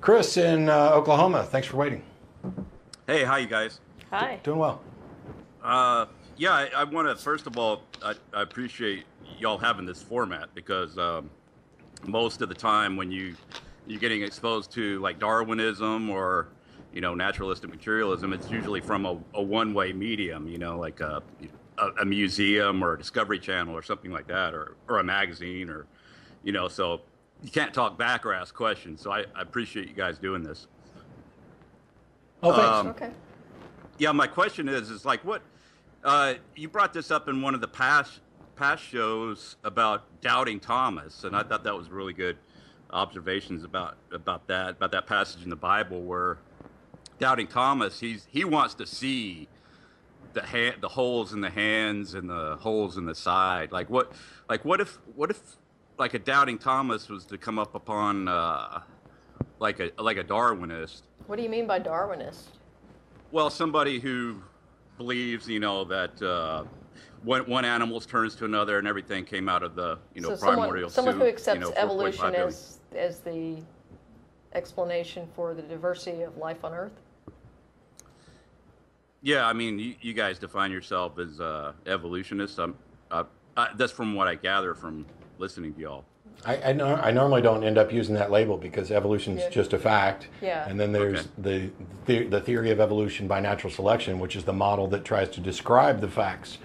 Chris in Oklahoma, thanks for waiting. Hey, how you guys? Hi. Doing well. Yeah, I want to, first of all, I appreciate y'all having this format because most of the time when you're getting exposed to like Darwinism or, naturalistic materialism, it's usually from a one-way medium, like a museum or a Discovery Channel or something like that, or a magazine, or, so you can't talk back or ask questions. So I appreciate you guys doing this. Oh, thanks. Okay. Yeah, my question is like what you brought this up in one of the past shows about doubting Thomas, and I thought that was really good observations about that passage in the Bible where doubting Thomas, he wants to see the holes in the hands and the holes in the side. Like what if like a doubting Thomas was to come up upon like a Darwinist? What do you mean by Darwinist? Well, somebody who believes, that one animal turns to another and everything came out of the, So primordial someone soup, who accepts 4.5 evolution billion. as the explanation for the diversity of life on Earth? Yeah, I mean, you guys define yourself as evolutionists. That's from what I gather from listening to y'all. I normally don't end up using that label because evolution is just a fact. Yeah. And then there's the theory of evolution by natural selection, which is the model that tries to describe the facts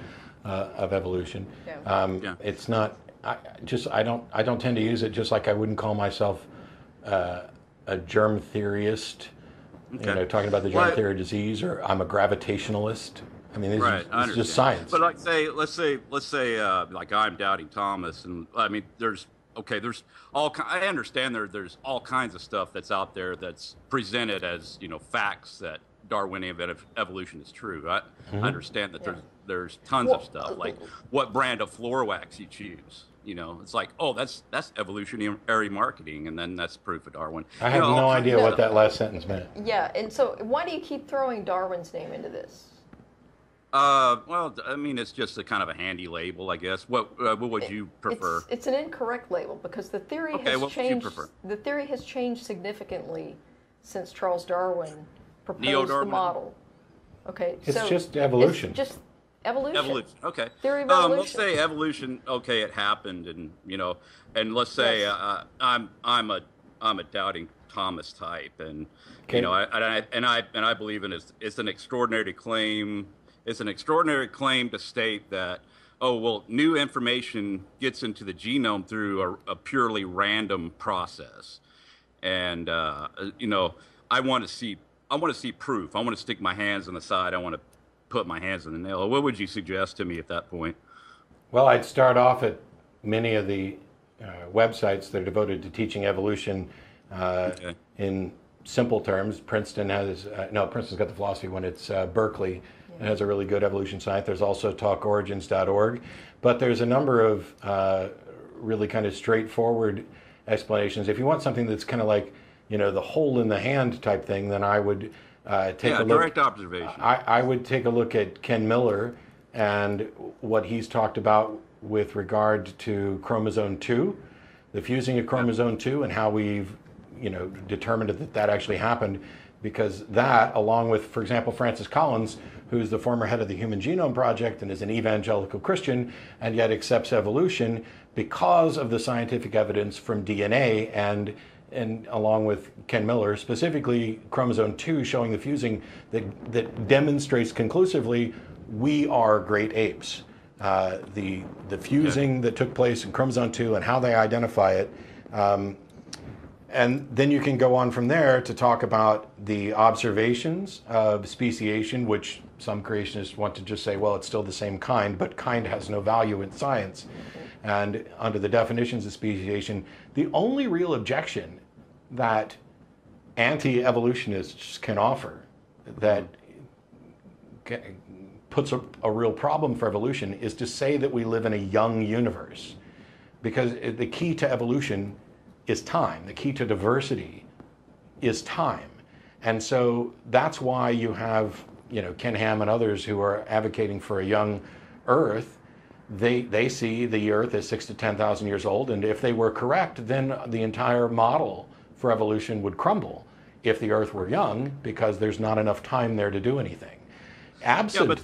of evolution. Yeah. It's not. I don't tend to use it, just like I wouldn't call myself a germ theorist. Okay. Talking about the germ theory of disease, or I'm a gravitationalist. I mean, it's just science. But let's say like I'm doubting Thomas, and I mean, there's all. I understand there's all kinds of stuff that's out there that's presented as facts that Darwinian evolution is true. I understand that there's tons of stuff, like what brand of floor wax you choose. It's like, oh, that's evolutionary marketing, and then that's proof of Darwin. I have no idea what that last sentence meant. Yeah, and so why do you keep throwing Darwin's name into this? Well, I mean, it's just a kind of a handy label, I guess. What would you prefer? It's an incorrect label because the theory has changed. The theory has changed significantly since Charles Darwin proposed the model. Okay, it's just evolution. It's just evolution. Okay. Theory of evolution. Let's say evolution. Okay, it happened, and and let's say I'm a doubting Thomas type, and I believe in it's an extraordinary claim. It's an extraordinary claim to state that, new information gets into the genome through a purely random process, and I want to see proof. I want to stick my hands on the side. I want to put my hands on the nail. What would you suggest to me at that point? Well, I'd start off at many of the websites that are devoted to teaching evolution in simple terms. Princeton's got the philosophy one. It's Berkeley. It has a really good evolution site. There's also talkorigins.org. But there's a number of really kind of straightforward explanations. If you want something that's kind of like, the hole in the hand type thing, then I would take a look. Direct observation. I would take a look at Ken Miller and what he's talked about with regard to chromosome 2, the fusing of chromosome 2, and how we've determined that actually happened, because that, along with, for example, Francis Collins, who's the former head of the Human Genome Project and is an evangelical Christian, and yet accepts evolution because of the scientific evidence from DNA, and along with Ken Miller, specifically chromosome 2 showing the fusing that demonstrates conclusively we are great apes. The fusing that took place in chromosome 2 and how they identify it. And then you can go on from there to talk about the observations of speciation, which some creationists want to just say, well, it's still the same kind, but kind has no value in science. And under the definitions of speciation, the only real objection that anti-evolutionists can offer that puts a real problem for evolution is to say that we live in a young universe. Because the key to evolution is time. The key to diversity is time. And so that's why you have, Ken Ham and others who are advocating for a young Earth. They see the Earth as 6,000 to 10,000 years old, and if they were correct, then the entire model for evolution would crumble if the Earth were young, because there's not enough time there to do anything. Absent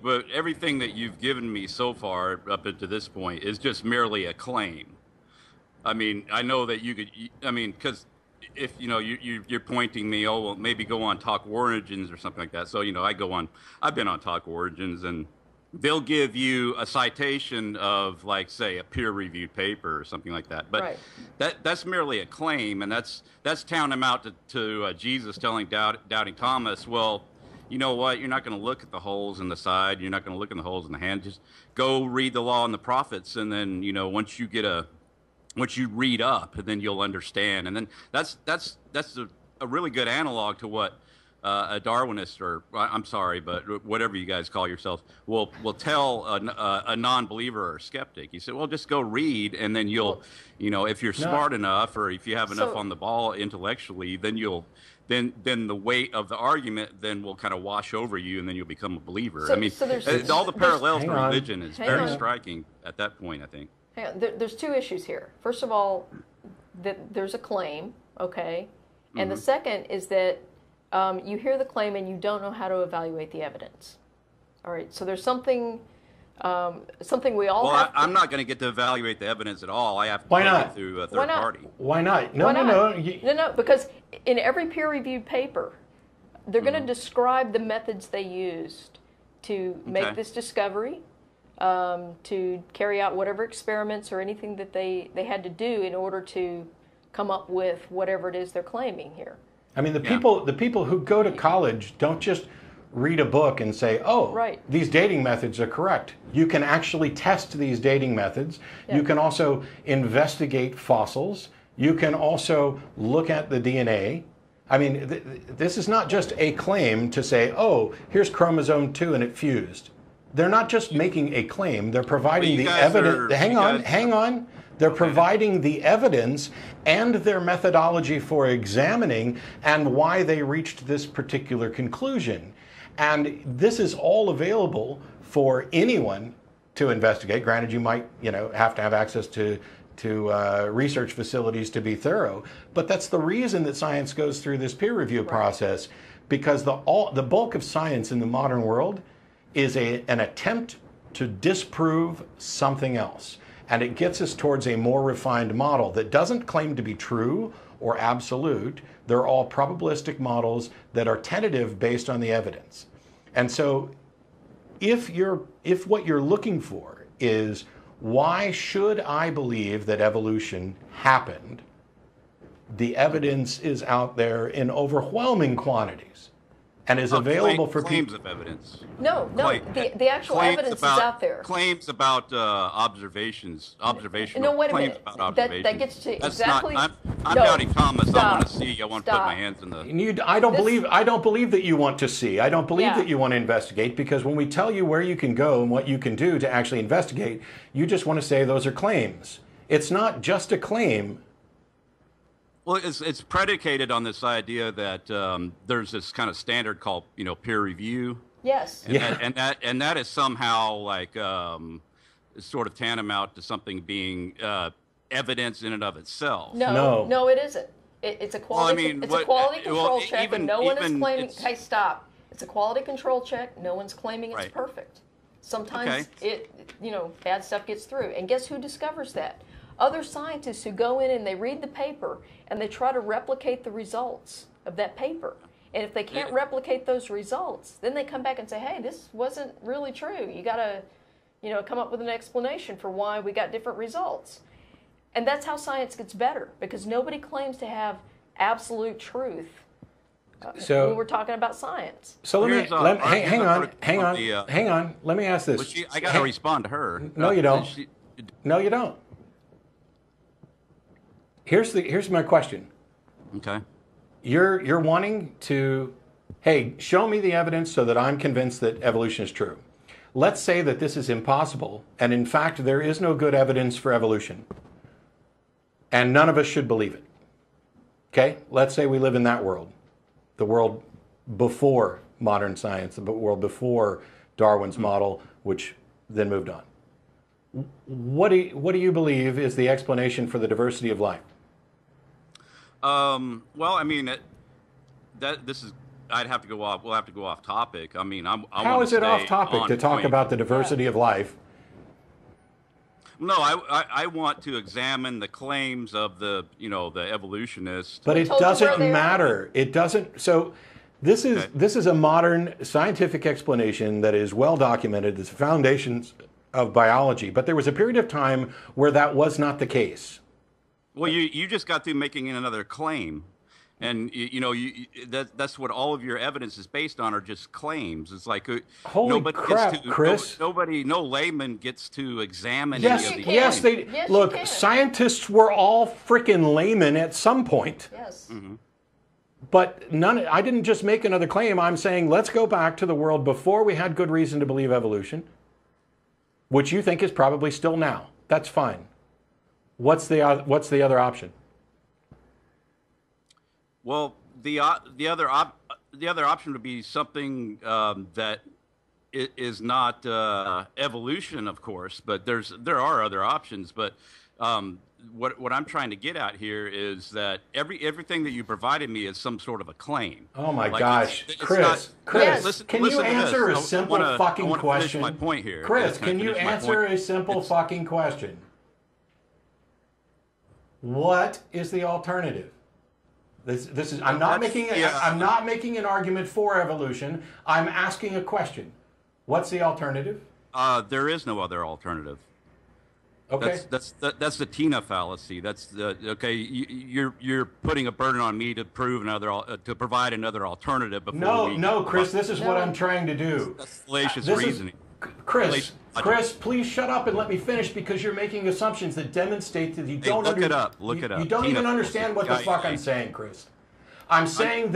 but everything that you've given me so far up to this point is just merely a claim. I mean, I know that you could. I mean, because if you're pointing me, oh well, maybe go on Talk Origins or something like that. So I've been on Talk Origins, and they'll give you a citation of, like, say, a peer-reviewed paper or something like that. But that's merely a claim, and that's tantamount to Jesus telling doubting Thomas, well, you know what? You're not going to look at the holes in the side. You're not going to look in the holes in the hand. Just go read the law and the prophets, and then once you read up, and then you'll understand. And then that's a really good analog to what a Darwinist, or I'm sorry, but whatever you guys call yourselves, will tell a non-believer or skeptic. He said, well, just go read, and then you'll, if you're smart enough, or if you have enough on the ball intellectually, then then the weight of the argument then will kind of wash over you, and then you'll become a believer. I mean, all the parallels to religion is very striking at that point, I think. Hang on. There's two issues here. First of all, that there's a claim, okay? And the second is that you hear the claim and you don't know how to evaluate the evidence. All right, so there's something we all have. I'm not going to get to evaluate the evidence at all. I have to take it through a third party. Why not? No, because in every peer-reviewed paper, they're going to describe the methods they used to make this discovery, to carry out whatever experiments or anything that they had to do in order to come up with whatever it is they're claiming here. I mean, the people who go to college don't just read a book and say, oh, these dating methods are correct. You can actually test these dating methods. You can also investigate fossils. You can also look at the DNA. I mean, this is not just a claim to say, oh, here's chromosome 2 and it fused. They're not just making a claim. They're providing the evidence. Hang on. They're providing the evidence and their methodology for examining and why they reached this particular conclusion. And this is all available for anyone to investigate. Granted, you might, have to have access to research facilities to be thorough. But that's the reason that science goes through this peer review process, because the bulk of science in the modern world is an attempt to disprove something else. And it gets us towards a more refined model that doesn't claim to be true or absolute. They're all probabilistic models that are tentative based on the evidence. And so if what you're looking for is, why should I believe that evolution happened? The evidence is out there in overwhelming quantities and is available for claims people. Of evidence. No, the actual evidence is out there. Claims about observations. No, wait a minute. That gets to exactly. I'm doubting Thomas. Stop. I want to see. I want to put my hands in the. I don't believe that you want to see. I don't believe that you want to investigate, because when we tell you where you can go and what you can do to actually investigate, you just want to say those are claims. It's not just a claim. Well, it's predicated on this idea that there's this kind of standard called peer review. Yes. And that is somehow like sort of tantamount to something being evidence in and of itself. No, it isn't. It's a quality. It's a quality control check, and no one is claiming. Hey, stop! It's a quality control check. No one's claiming it's perfect. Sometimes bad stuff gets through, and guess who discovers that? Other scientists who go in and they read the paper and they try to replicate the results of that paper. And if they can't replicate those results, then they come back and say, hey, this wasn't really true. You got to, come up with an explanation for why we got different results. And that's how science gets better, because nobody claims to have absolute truth when we're talking about science. So hang on. Let me ask this. I got to respond to her. No, you don't. No, you don't. Here's my question. Okay. You're wanting to, hey, show me the evidence so that I'm convinced that evolution is true. Let's say that this is impossible, and in fact there is no good evidence for evolution, and none of us should believe it. Okay? Let's say we live in that world, the world before modern science, the world before Darwin's model, which then moved on. What do you believe is the explanation for the diversity of life? Well, I mean, this is. I'd have to go off. We'll have to go off topic. I mean, how is it off topic to talk about the diversity of life? No, I want to examine the claims of the evolutionists. But it doesn't matter. It doesn't. So this is a modern scientific explanation that is well documented. It's the foundations of biology. But there was a period of time where that was not the case. Well, you just got through making another claim. And that's what all of your evidence is based on, are just claims. It's like holy crap, Chris! No layman gets to examine yes, any of the yes, claims. Yes, look, scientists were all freaking laymen at some point. Yes. Mm-hmm. But I didn't just make another claim. I'm saying let's go back to the world before we had good reason to believe evolution, which you think is probably still now. That's fine. What's the other option? Well, the other option would be something that is not evolution, of course, but there are other options. But what I'm trying to get at here is that everything that you provided me is some sort of a claim. Oh my gosh, Chris! Can you answer a simple fucking question? Finish my point here. Chris, can you answer a simple fucking question? What is the alternative? This is. I'm not making an argument for evolution. I'm asking a question. What's the alternative? There is no other alternative. Okay. That's the Tina fallacy. That's the okay. You're putting a burden on me to prove to provide another alternative. No, Chris. This is what I'm trying to do. That's fallacious reasoning. Chris, please shut up and let me finish, because you're making assumptions that demonstrate that you don't look it up. Look it up. You don't even understand what the fuck I'm saying, Chris. I'm saying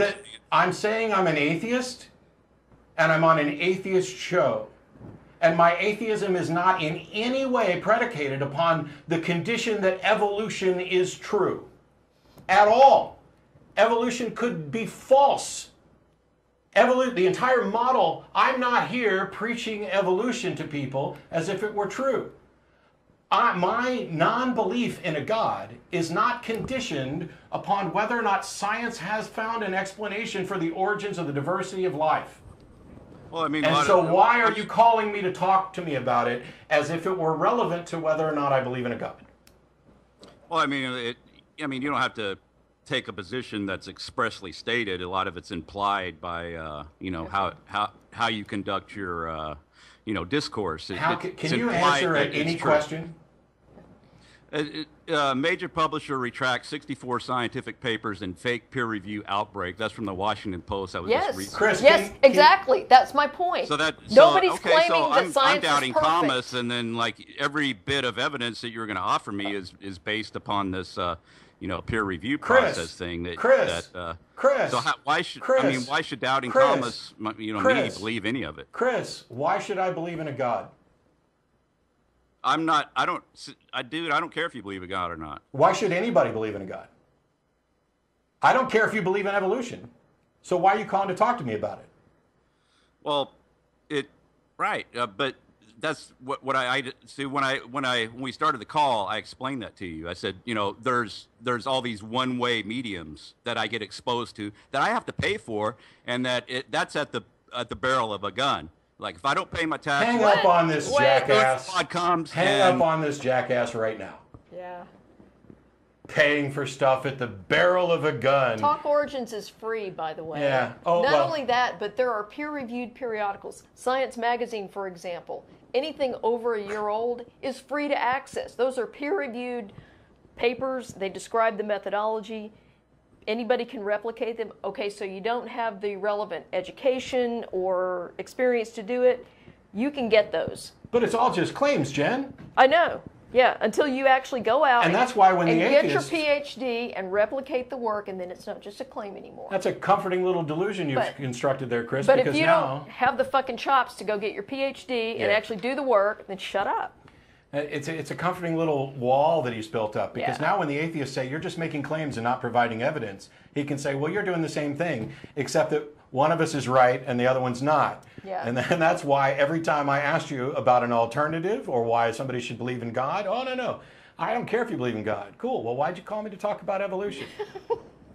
I'm an atheist, and I'm on an atheist show. And my atheism is not in any way predicated upon the condition that evolution is true. At all. Evolution could be false. The entire model, I'm not here preaching evolution to people as if it were true. My non-belief in a God is not conditioned upon whether or not science has found an explanation for the origins of the diversity of life. Well, I mean, and so why are you calling me to talk to me about it as if it were relevant to whether or not I believe in a God? Well, I mean, you don't have to take a position that's expressly stated. A lot of it's implied by how you conduct your discourse. Can you answer any question? Major publisher retracts 64 scientific papers in fake peer review outbreak. That's from the Washington Post. That was just recent. Chris, exactly. That's my point. Nobody's claiming that science I'm doubting is perfect. Thomas, and then like every bit of evidence that you're going to offer me is based upon this peer review process thing. Chris. So why should doubting Thomas me believe any of it? Chris, why should I believe in a God? I don't care if you believe in God or not. Why should anybody believe in a God? I don't care if you believe in evolution. So why are you calling to talk to me about it? Well, but that's what I see when we started the call. I explained that to you. I said, there's all these one-way mediums that I get exposed to that I have to pay for, and that's at the barrel of a gun. Like if I don't pay my taxes, hang up on this jackass. Hang up on this jackass right now. Yeah. Paying for stuff at the barrel of a gun. Talk Origins is free, by the way. Yeah. Not only that, but there are peer-reviewed periodicals. Science Magazine, for example. Anything over a year old is free to access. Those are peer-reviewed papers. They describe the methodology. Anybody can replicate them. Okay, so you don't have the relevant education or experience to do it. You can get those. But it's all just claims, Jen. I know. Yeah, until you actually go out and that's why when the atheists get your PhD and replicate the work, and then it's not just a claim anymore. That's a comforting little delusion you've constructed there, Chris. But if you don't have the fucking chops to go get your PhD and actually do the work, then shut up. It's a comforting little wall that he's built up, because now when the atheists say you're just making claims and not providing evidence, he can say, well, you're doing the same thing, except that one of us is right and the other one's not. Yeah. And that's why every time I ask you about an alternative or why somebody should believe in God, oh, no, I don't care if you believe in God. Cool. Well, why'd you call me to talk about evolution?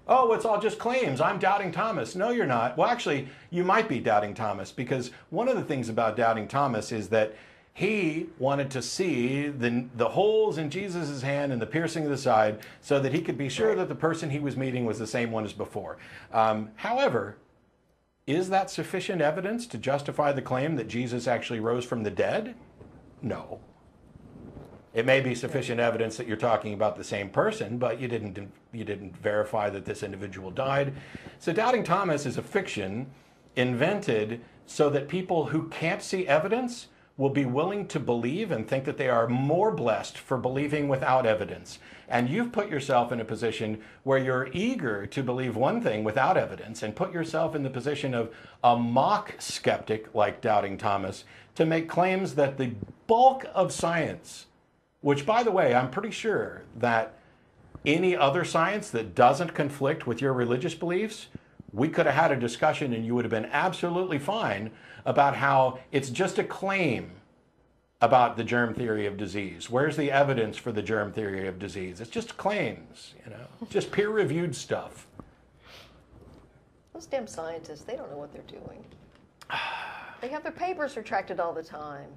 oh, it's all just claims. I'm doubting Thomas. No, you're not. Well, actually, you might be doubting Thomas, because one of the things about doubting Thomas is that he wanted to see the holes in Jesus' hand and the piercing of the side so that he could be sure that the person he was meeting was the same one as before. However, is that sufficient evidence to justify the claim that Jesus actually rose from the dead? No. It may be sufficient evidence that you're talking about the same person, but you didn't verify that this individual died. So doubting Thomas is a fiction invented so that people who can't see evidence will be willing to believe and think that they are more blessed for believing without evidence. And you've put yourself in a position where you're eager to believe one thing without evidence, and put yourself in the position of a mock skeptic like doubting Thomas to make claims that the bulk of science, which, by the way, I'm pretty sure that any other science that doesn't conflict with your religious beliefs, we could have had a discussion and you would have been absolutely fine about how it's just a claim about the germ theory of disease. Where's the evidence for the germ theory of disease? It's just claims, just peer-reviewed stuff. Those damn scientists, they don't know what they're doing. They have their papers retracted all the time.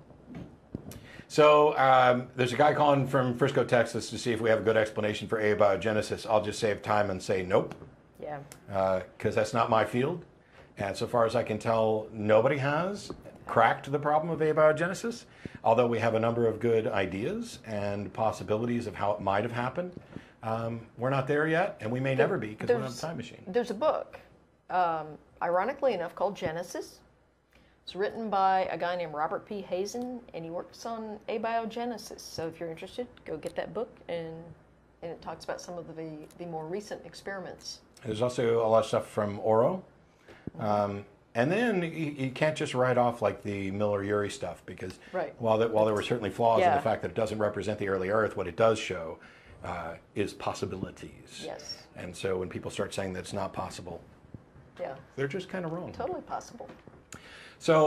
So there's a guy calling from Frisco, Texas to see if we have a good explanation for abiogenesis. I'll just save time and say nope. Yeah. Because that's not my field. And so far as I can tell, nobody has cracked the problem of abiogenesis, although we have a number of good ideas and possibilities of how it might have happened. We're not there yet, and we may never be, because we don't have a time machine. There's a book, ironically enough, called Genesis. It's written by a guy named Robert P. Hazen, and he works on abiogenesis. So if you're interested, go get that book, and it talks about some of the more recent experiments. There's also a lot of stuff from Oro. And then you can't just write off like the Miller-Urey stuff, because while there were certainly flaws in the fact that it doesn't represent the early Earth, what it does show is possibilities. Yes. And so when people start saying that it's not possible, they're just kind of wrong. Totally possible. So